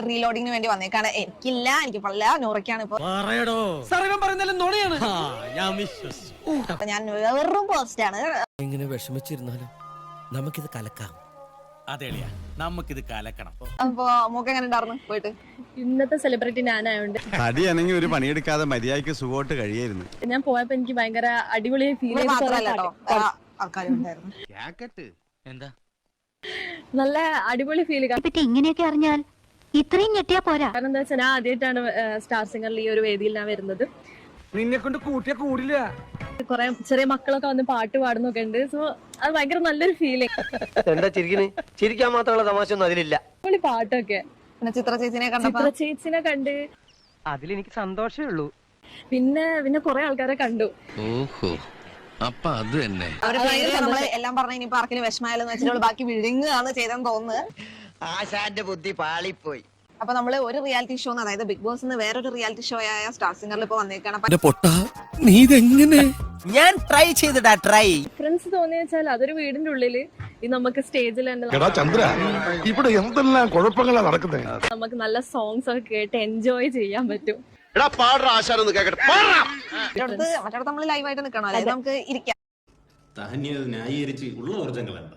റീലോഡിങ്ങിന് വേണ്ടി വന്നേക്കാണ്. എനിക്ക് പല്ല നൂറയ്ക്കാണ് ഇപ്പൊ. ഞാൻ വെറും പോസ്റ്റാണ്. ഇങ്ങനെ വിഷമിച്ചിരുന്നാലും നമുക്കിത് കലക്കാം. അതെളിയാ, നമുക്കിത് കലക്കണം. അപ്പൊ മൂക്ക് എങ്ങനെ ഉണ്ടായിരുന്നു പോയിട്ട്? ഇന്നത്തെ സെലിബ്രിറ്റി ഞാനായോണ്ട് തടിയാണെങ്കിൽ ഒരു പണിയെടുക്കാതെ മര്യാദയ്ക്ക് സുഖമായിട്ട് കഴിയായിരുന്നു. ഞാൻ പോയപ്പോ എനിക്ക് ഭയങ്കര അടിപൊളിയായി ഫീൽ ആൾക്കാരുണ്ടായിരുന്നു. എന്താ നല്ല അടിപൊളി ഫീൽ. ഇങ്ങനെയൊക്കെ അറിഞ്ഞാൽ ഇത്രയും ഞെട്ടിയാ പോരാ. കാരണം എന്താ വെച്ചാൽ ഞാൻ ആദ്യമായിട്ടാണ് സ്റ്റാർ സിംഗറിൽ ഈ ഒരു വേദിയിൽ ഞാൻ വരുന്നത്. നിന്നെ കൊണ്ട് കൂട്ടിയാ കൂടില്ല. കുറെ ചെറിയ മക്കളൊക്കെ വന്ന് പാട്ട് പാടുന്നൊക്കെ ഉണ്ട്. സോ അത് ഭയങ്കര നല്ലൊരു ഫീലിംഗ്. എന്താ ചിരിക്കാൻ മാത്രമുള്ള തമാശ ഒന്നും അതിലില്ല. അടിപൊളി പാട്ടൊക്കെ. പിന്നെ ചിത്ര ചേച്ചിനെ കണ്ട് അതിലെനിക്ക് സന്തോഷമേ ഉള്ളൂ. പിന്നെ കുറെ ആൾക്കാരെ കണ്ടു. ഓഹോ, അപ്പൊ അത് തന്നെ നമ്മള് എല്ലാം പറഞ്ഞ ഇനിയിപ്പോ ആർക്കിനും വിഷമായാലും വെച്ചിട്ടുള്ള ബാക്കി ബിൽഡിംഗ് ആണ് ചെയ്തെന്ന് തോന്നുന്നത്. ആശാന്റെ ബുദ്ധി പാളിപ്പോയി. അപ്പൊ നമ്മള് ഒരു റിയാലിറ്റി ഷോ, അതായത് ബിഗ് ബോസ് വേറൊരു റിയാലിറ്റി ഷോ ആയ സ്റ്റാർ സിംഗറിൽ ഇപ്പൊ വന്നേക്കാണ്. നീ ഇതെങ്ങനെ? ഞാൻ ട്രൈ ചെയ്തിടാ. ഡിഫറൻസ് തോന്നിയ വെച്ചാൽ അതൊരു വീടിന്റെ ഉള്ളില് ഈ നമുക്ക് സ്റ്റേജിൽ തന്നെ ചന്ദ്ര, ഇവിടെ എന്തെല്ലാം കുഴപ്പങ്ങളാ നടക്കുന്നത്. നമുക്ക് നല്ല സോങ്സ് ഒക്കെ കേട്ട് എൻജോയ് ചെയ്യാൻ പറ്റും. മറ്റടുത്ത് നമ്മള് ലൈവായിട്ട് നിൽക്കണം, അതായത് നമുക്ക് ഇരിക്കാം. ന്യായീകരിച്ച് ഉള്ള ഊർജ്ജം കളയണ്ട.